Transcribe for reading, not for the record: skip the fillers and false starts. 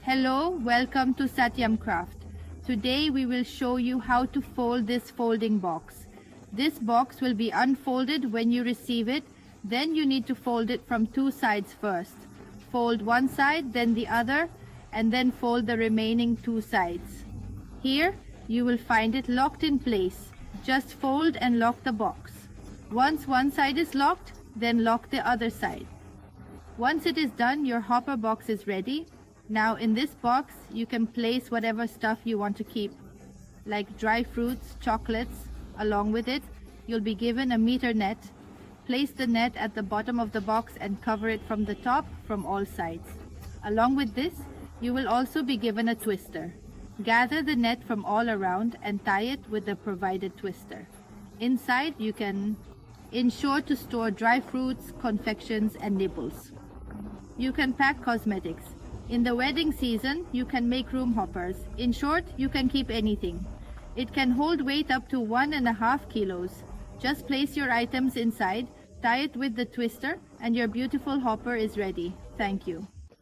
Hello, welcome to Satyam Kraft. Today we will show you how to fold this folding box. This box will be unfolded when you receive it. Then you need to fold it from two sides first. Fold one side, then the other, and then fold the remaining two sides. Here you will find it locked in place. Just fold and lock the box. Once one side is locked, then lock the other side. Once it is done, your hopper box is ready. Now in this box, you can place whatever stuff you want to keep, like dry fruits, chocolates. Along with it, you'll be given a meter net. Place the net at the bottom of the box and cover it from the top from all sides. Along with this, you will also be given a twister. Gather the net from all around and tie it with the provided twister. Inside, you can ensure to store dry fruits, confections, and nibbles. You can pack cosmetics. In the wedding season, you can make room hoppers. In short, you can keep anything. It can hold weight up to 1.5 kilos. Just place your items inside, tie it with the twister, and your beautiful hopper is ready. Thank you.